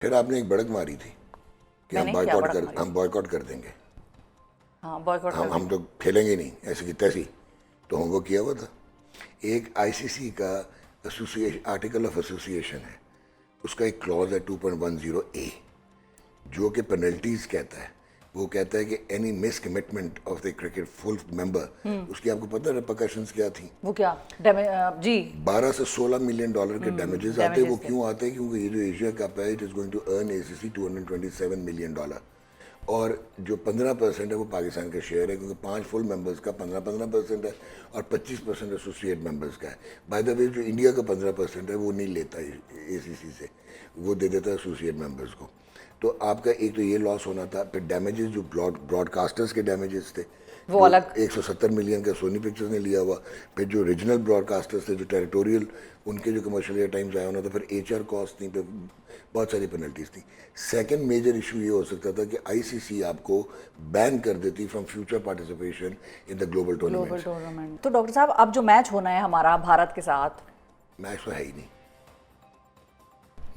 پھر آپ نے ایک بڑک ماری تھی کہ ہم بوائیکاٹ کر دیں گے, ہم تو کھیلیں گے نہیں ایسے کی تیسی. تو ہم وہ کیا ہوا تھا. ایک آئی سی سی کا آرٹیکل آف ایسوسیشن ہے, اس کا ایک کلوز ہے 2.10A جو کہ پینلٹیز کہتا ہے. وہ کہتا ہے کہ any miss commitment of the cricket full member, اس کی آپ کو پتہ ہے ریپرکشنز کیا تھیں؟ وہ کیا جی 12 سے 16 ملین ڈالر کے ڈیمیجز آتے ہیں. وہ کیوں آتے ہیں؟ کیونکہ یہ جو ایشیا کپ ہے it is going to earn A C C $227 million, اور جو 15% ہے وہ پاکستان کا شیئر ہے, کیونکہ 5 فل ممبرز کا 15% ہے اور 25% ایسوسیٹ ممبرز کا ہے. بائی دا وے جو انڈیا کا 15% ہے وہ نہیں لیتا اے سی سی سے, وہ دے دیتا ہے ایسوسیٹ ممبرز کو. تو آپ کا ایک تو یہ لاس ہونا تھا. پھر ڈیمیجز جو براڈ کاسٹرز کے ڈیمیجز تھے وہ الگ 170 ملین کا سونی پکچرز نے لیا ہوا. پھر جو ریجنل براڈ کاسٹرز تھے جو ٹیریٹوریل, ان کے جو کمرشل ایئر ٹائم ضائع ہونا تھا. پھر ایچ آر کاسٹ تھیں, پھر بہت ساری پینلٹیز تھیں. سیکنڈ میجر ایشو یہ ہو سکتا تھا کہ آئی سی سی آپ کو بین کر دیتی from future participation in the global tournament. تو ڈاکٹر صاحب اب جو میچ ہونا ہے ہمارا بھارت کے ساتھ, میچ تو ہے ہی نہیں,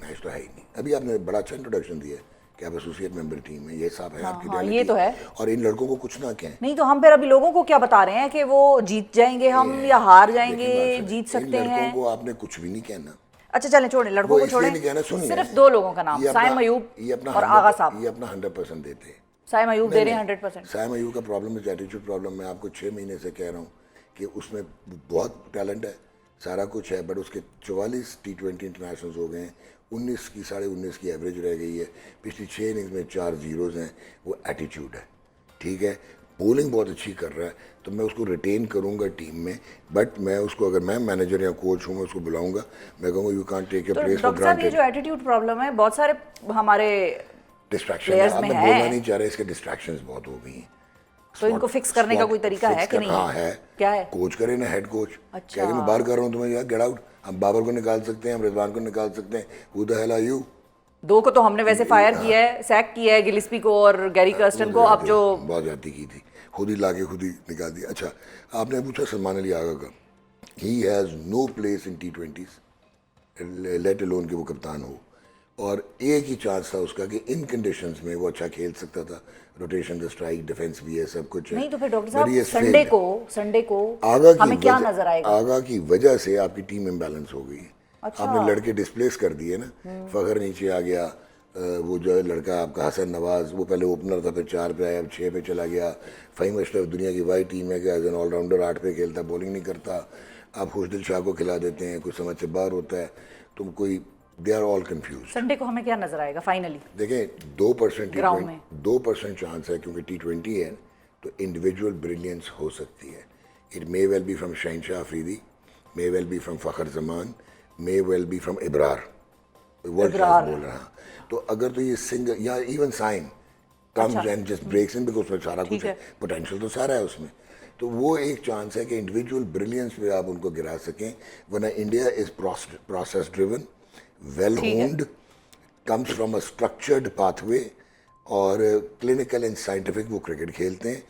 میچ تو ہے ہی نہیں. ابھی آپ نے بڑا اچھا انٹروڈکشن دیا ہے کہ آپ ایسوسیٹ ممبر ٹیم میں, یہ صاحب ہے آپ کی ریئلٹی, یہ تو ہے. اور ان لڑکوں کو کچھ نہ کہیں. نہیں تو ہم پھر ابھی لوگوں کو کیا بتا رہے ہیں کہ وہ جیت جائیں گے ہم یا ہار جائیں گے, جیت سکتے ہیں. ان لڑکوں کو آپ نے کچھ بھی نہیں کہنا. اچھا چلیں چھوڑیں, لڑکوں کو چھوڑیں, صرف 2 لوگوں کا نام, سائم ایوب اور آغا صاحب. یہ اپنا 100% دیتے ہیں. سائم ایوب دے رہے ہیں 100%. سائم ایوب کا پرابلم ہے ایٹیٹیوڈ پرابلم. میں آپ کو 6 مہینے سے کہہ رہا ہوں کہ اس میں بہت ٹیلنٹ ہے, سارا کچھ ہے, بٹ اس کے 44 T20 انٹرنیشنلز ہو گئے ہیں, 19 کی 19.5 کی ایوریج رہ گئی ہے, پچھلی 6 اننگز میں 4 زیروز ہیں. وہ ایٹیٹیوڈ ہے, ٹھیک ہے. بولنگ بہت اچھی کر رہا ہے, تو میں اس کو ریٹین کروں گا ٹیم میں, بٹ میں اس کو اگر میں مینیجر یا کوچ ہوں میں اس کو بلاؤں گا, میں کہوں گا you can't take your place for granted. یہ جو ایٹیٹیوڈ پرابلم ہے بہت سارے ہمارے ڈسٹریکشن ہے, اب میں بولنا نہیں چاہ رہا, اس کے ڈسٹریکشنز بہت ہو گئی ہیں. تو ان کو فکس کرنے کا کوئی طریقہ ہے کہ نہیں؟ ہاں ہے. کیا ہے؟ کوچ کرے نا, ہیڈ کوچ. کیا کہ میں باہر کر رہا ہوں تمہیں, یار گیٹ آؤٹ. ہم بابر کو نکال سکتے ہیں, ہم رضوان کو نکال سکتے ہیں, who the hell are you؟ 2 کو تو ہم نے ویسے فائر کیا ہے, سیک کیا ہے گلسپی کو اور گیری کرسٹن کو. اب جو بہت زیادتی کی تھی, خود ہی لا کے خود ہی نکال دیا. اچھا آپ نے پوچھا سلمان علی آغا کا, he has no place in T20s, let alone کہ وہ کپتان ہو. اور ایک ہی چانس تھا اس کا کہ ان کنڈیشنز میں وہ اچھا کھیل سکتا تھا. روٹیشن دا اسٹرائک, ڈیفینس بھی ہے, سب کچھ ہے. نہیں تو پھر ڈاکٹر صاحب سنڈے کو آغا ہمیں کیا نظر آئے گا؟ آغا کی وجہ سے آپ کی ٹیم امبیلنس ہو گئی ہے. آپ نے لڑکے ڈسپلیس کر دیے نا. فخر نیچے آ گیا, وہ جو ہے لڑکا آپ کا حسن نواز, وہ پہلے اوپنر تھا, پھر 4 پہ آیا, اب 6 پہ چلا گیا. فہیم اشرف دنیا کی وائی ٹیم ہے کہ ایز این آل راؤنڈر 8 پہ کھیلتا, بولنگ نہیں کرتا. آپ خوشدل شاہ کو کھلا دیتے ہیں, کچھ سمجھ سے باہر ہوتا ہے. تم کوئی they are all confused. Sunday کو ہمیں کیا نظر آئے گا فائنلی؟ دیکھیں 2% چانس ہے, کیونکہ T20 ہے تو انڈیویجول بریلینس ہو سکتی ہے. It may well be from Shahenshah Afridi, may well be from Fakhar Zaman, may well be from Abrar, world class بول رہا. تو اگر تو یہ سنگل یا even sign comes and just breaks in, because اس میں سارا کچھ ہے, پوٹینشیل تو سارا ہے اس میں. تو وہ ایک چانس ہے کہ انڈیویجول بریلینس پہ آپ ان کو گرا سکیں. ورنہ India is process driven, well honed, comes from a structured pathway, اور کلینکل اینڈ سائنٹیفک وہ کرکٹ کھیلتے ہیں,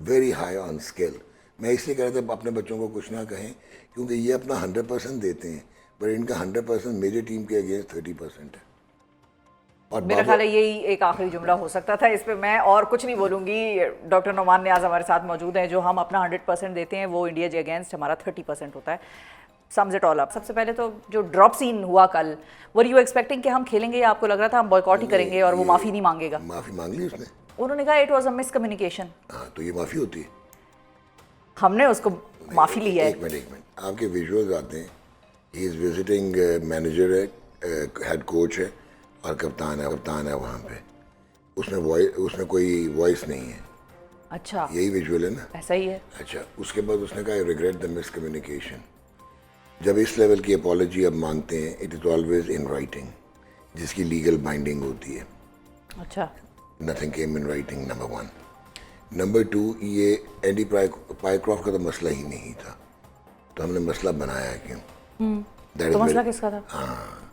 ویری ہائی آن اسکل. میں اس لیے کہہ رہا تھا اپنے بچوں کو کچھ نہ کہیں, کیونکہ یہ اپنا 100% دیتے ہیں, پر ان کا 100% میجر ٹیم کے اگینسٹ 30% ہے. اور میرا خیال ہے یہی ایک آخری جملہ ہو سکتا تھا, اس پہ میں اور کچھ نہیں بولوں گی. ڈاکٹر نعمان نیاز ہمارے ساتھ موجود ہیں. جو ہم اپنا 100% دیتے ہیں وہ انڈیا کے اگینسٹ ہمارا 30% ہوتا ہے. سمز اٹ آل اپ. سب سے پہلے تو جو ڈراپ سین ہوا کل, ور یو ایکسپیکٹنگ کہ ہم کھیلیں گے, یا آپ کو لگ رہا تھا ہم بوائیکاٹ ہی کریں گے اور وہ معافی نہیں مانگے گا؟ معافی مانگ لی اس نے, انہوں نے کہا it was a miss communication. ہاں تو یہ معافی ہوتی ہے؟ ہم نے اس کو معافی لی ہے. ایک منٹ آپ کے ویژولز آتے ہیں, ہی از وزٹنگ مینیجر ہے, ہیڈ کوچ ہے اور کپتان ہے وہاں پہ. اس میں کوئی وائس نہیں ہے. اچھا یہی ویژول ہے نا؟ ایسا ہی ہے. اچھا اس کے بعد اس نے کہا آئی ریگریٹ دا مس کمیونیکیشن. جب اس لیول کی اپالوجی اب مانگتے ہیں, it is always in writing, جس کی لیگل بائنڈنگ ہوتی ہے. اچھا nothing came in writing, number 1. Number 2, یہ اینڈی پائیکرافٹ کا تو مسئلہ ہی نہیں تھا, تو ہم نے مسئلہ بنایا کیوں؟ تو مسئلہ کس کا تھا؟ ہاں,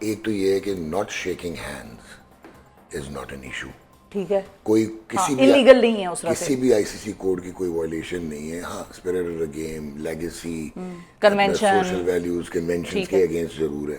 ایک تو یہ ہے کہ not shaking hands is not an issue. ٹھیک ہے, کوئی کسی بھی انلیگل نہیں ہے اس طرح سے, کسی بھی آئی سی سی کوڈ کی کوئی وائلیشن نہیں ہے. ہاں spirit of the game, legacy, convention, social values, conventions کے اگینسٹ ضرور ہے.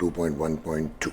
2.1.2।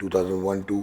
2001-2,